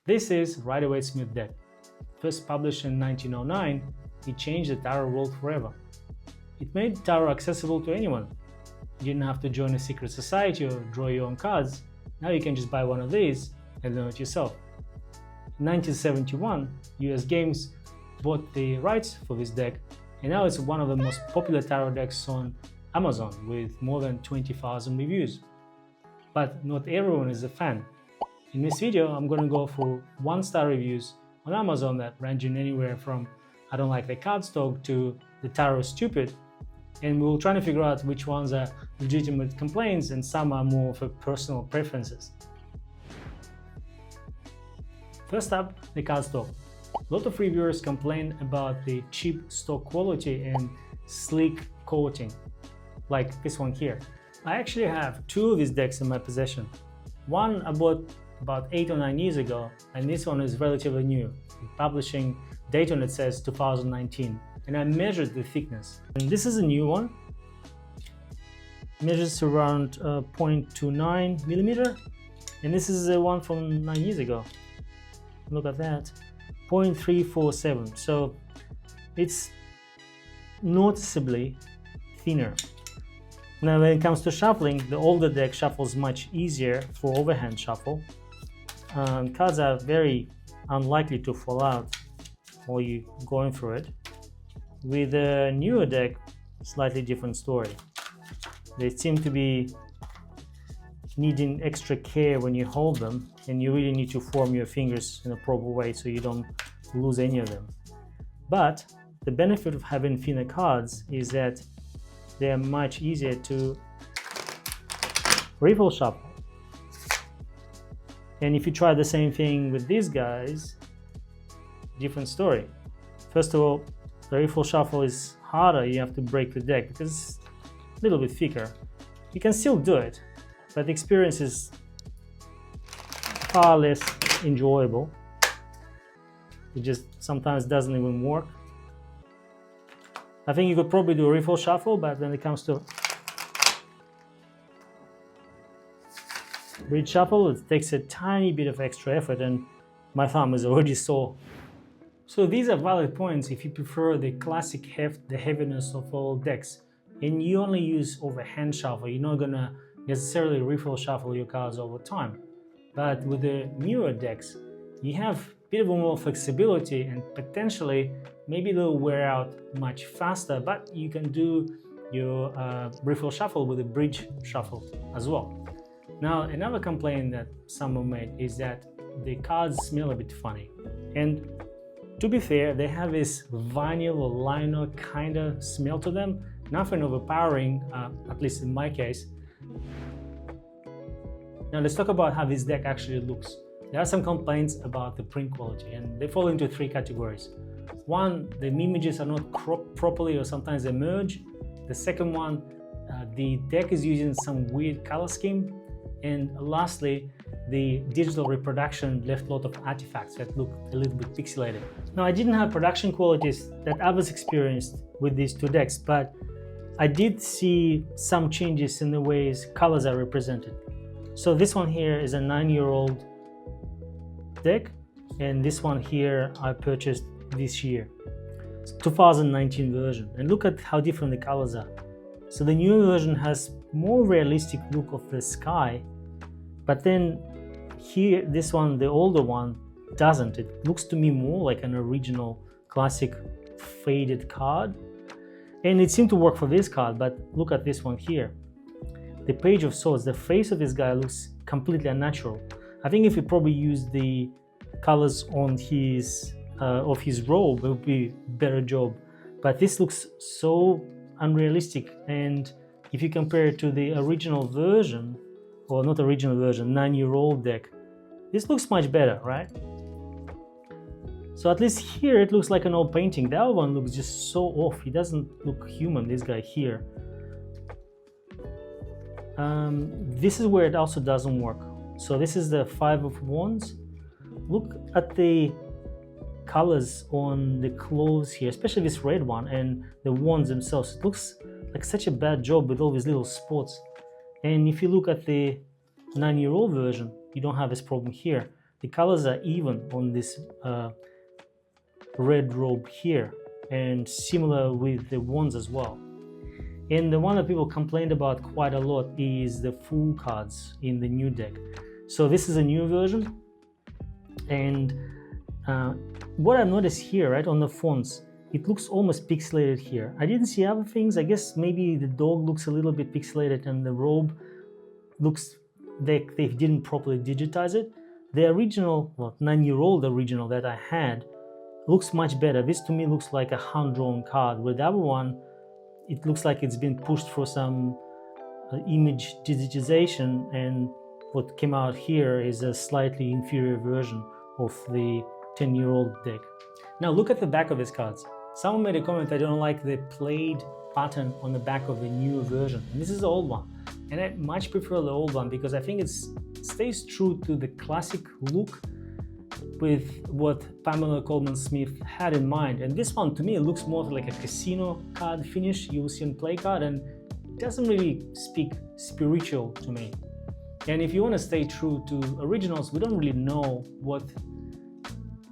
This is Waite Smith deck. First published in 1909, it changed the tarot world forever. It made tarot accessible to anyone. You didn't have to join a secret society or draw your own cards. Now you can just buy one of these and learn it yourself. In 1971, US Games bought the rights for this deck, and now it's one of the most popular tarot decks on Amazon with more than 20,000 reviews. But not everyone is a fan. In this video, I'm going to go through 1-star reviews on Amazon that ranging anywhere from I don't like the cardstock to the tarot is stupid, and we'll try to figure out which ones are legitimate complaints and some are more for personal preferences. First up, the cardstock. A lot of reviewers complain about the cheap stock quality and sleek coating, like this one here. I actually have 2 of these decks in my possession. One I bought about 8 or 9 years ago, and this one is relatively new. The publishing date on it says 2019, and I measured the thickness. And this is a new one. Measures around 0.29 millimeter, and this is the one from 9 years ago. Look at that, 0.347. So it's noticeably thinner. Now, when it comes to shuffling, the older deck shuffles much easier for overhand shuffle. Cards are very unlikely to fall out while you're going through it. With the newer deck, slightly different story. They seem to be needing extra care when you hold them, and you really need to form your fingers in a proper way so you don't lose any of them. But the benefit of having thinner cards is that they're much easier to riffle shuffle. And if you try the same thing with these guys, different story. First of all, the riffle shuffle is harder. You have to break the deck because it's a little bit thicker. You can still do it, but the experience is far less enjoyable. It just sometimes doesn't even work. I think you could probably do a riffle shuffle, but when it comes to bridge shuffle, it takes a tiny bit of extra effort, and my thumb is already sore. So these are valid points if you prefer the classic heft, the heaviness of all decks, and you only use overhand shuffle. You're not gonna necessarily riffle shuffle your cards all the time. But with the newer decks, you have a bit of more flexibility, and potentially maybe they'll wear out much faster, but you can do your riffle shuffle with a bridge shuffle as well. Now, another complaint that someone made is that the cards smell a bit funny. And to be fair, they have this vinyl or lino kind of smell to them. Nothing overpowering, at least in my case. Now let's talk about how this deck actually looks. There are some complaints about the print quality, and they fall into 3 categories. One, the images are not cropped properly, or sometimes they merge. The second one, the deck is using some weird color scheme. And lastly, the digital reproduction left a lot of artifacts that look a little bit pixelated. Now, I didn't have production qualities that others experienced with these 2 decks, but I did see some changes in the ways colors are represented. So this one here is a 9-year-old deck, and this one here I purchased this year. It's 2019 version, and look at how different the colors are. So the new version has more realistic look of the sky, but then here, this one, the older one, doesn't. It looks to me more like an original classic faded card, and it seemed to work for this card. But look at this one here, the Page of Swords. The face of this guy looks completely unnatural. I think if you probably use the colors on his of his robe, it would be a better job. But this looks so unrealistic, and if you compare it to the original version, or not original version, 9-year-old deck, this looks much better, right? So at least here it looks like an old painting. The other one looks just so off. He doesn't look human, this guy here. This is where it also doesn't work. So this is the 5 of Wands. Look at the colors on the clothes here, especially this red one, and the wands themselves. It looks like such a bad job with all these little spots. And if you look at the 9-year-old version, you don't have this problem here. the colors are even on this red robe here, and similar with the wands as well. And the one that people complained about quite a lot is the Fool cards in the new deck. So this is a new version, and what I noticed here, right, on the fonts, it looks almost pixelated here. I didn't see other things. I guess maybe the dog looks a little bit pixelated, and the robe looks they didn't properly digitize it. The original, well, 9-year-old original that I had looks much better. This to me looks like a hand-drawn card, with the other one, it looks like it's been pushed for some image digitization, and what came out here is a slightly inferior version of the 10-year-old deck. Now look at the back of these cards. Someone made a comment, I don't like the plaid pattern on the back of the new version, and this is the old one. And I much prefer the old one because I think it stays true to the classic look with what Pamela Coleman Smith had in mind. And this one, to me, it looks more like a casino card finish you will see on play card, and it doesn't really speak spiritual to me. And if you want to stay true to originals, we don't really know what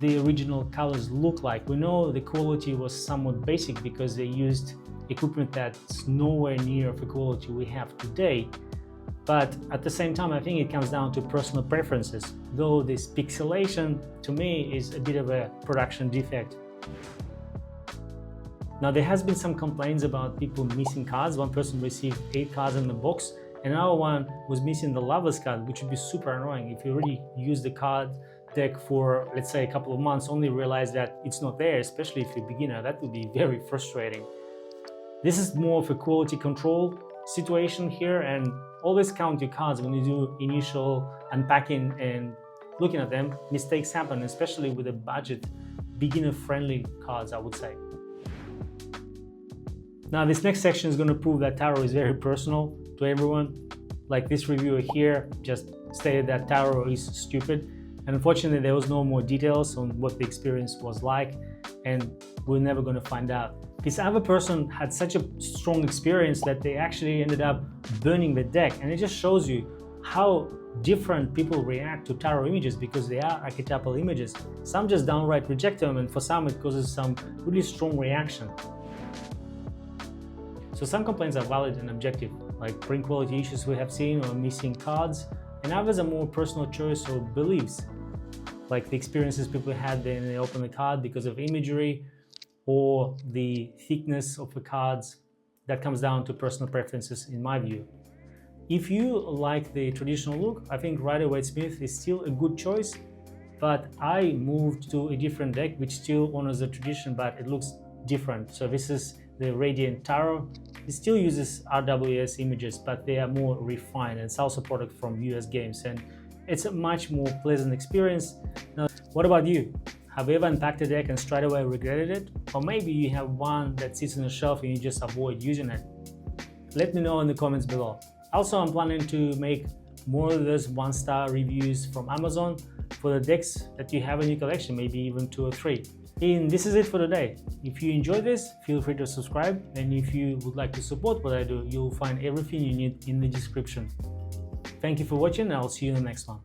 the original colors look like. We know the quality was somewhat basic because they used equipment that's nowhere near the quality we have today. But at the same time, I think it comes down to personal preferences, though this pixelation to me is a bit of a production defect. Now there has been some complaints about people missing cards. One person received 8 cards in the box, and another one was missing the Lovers card, which would be super annoying if you already use the card deck for, let's say, a couple of months, only realize that it's not there, especially if you're a beginner. That would be very frustrating. This is more of a quality control situation here, and always count your cards when you do initial unpacking and looking at them. Mistakes happen, especially with the budget, beginner-friendly cards, I would say. Now this next section is going to prove that tarot is very personal to everyone. Like this reviewer here just stated that tarot is stupid, and unfortunately there was no more details on what the experience was like, and we're never going to find out. This other person had such a strong experience that they actually ended up burning the deck, and it just shows you how different people react to tarot images because they are archetypal images. Some just downright reject them, and for some it causes some really strong reaction. So some complaints are valid and objective, like print quality issues we have seen or missing cards, and others are more personal choice or beliefs, like the experiences people had when they opened the card because of imagery, or the thickness of the cards. That comes down to personal preferences in my view. If you like the traditional look, I think Waite Smith is still a good choice, but I moved to a different deck which still honors the tradition, but it looks different. So this is the Radient Tarot. It still uses RWS images, but they are more refined, and it's also a product from US Games, and it's a much more pleasant experience. Now, what about you? Have you ever unpacked a deck and straight away regretted it? Or maybe you have one that sits on the shelf and you just avoid using it? Let me know in the comments below. Also, I'm planning to make more of those 1-star reviews from Amazon for the decks that you have in your collection, maybe even 2 or 3. And this is it for today. If you enjoyed this, feel free to subscribe. And if you would like to support what I do, you'll find everything you need in the description. Thank you for watching, and I'll see you in the next one.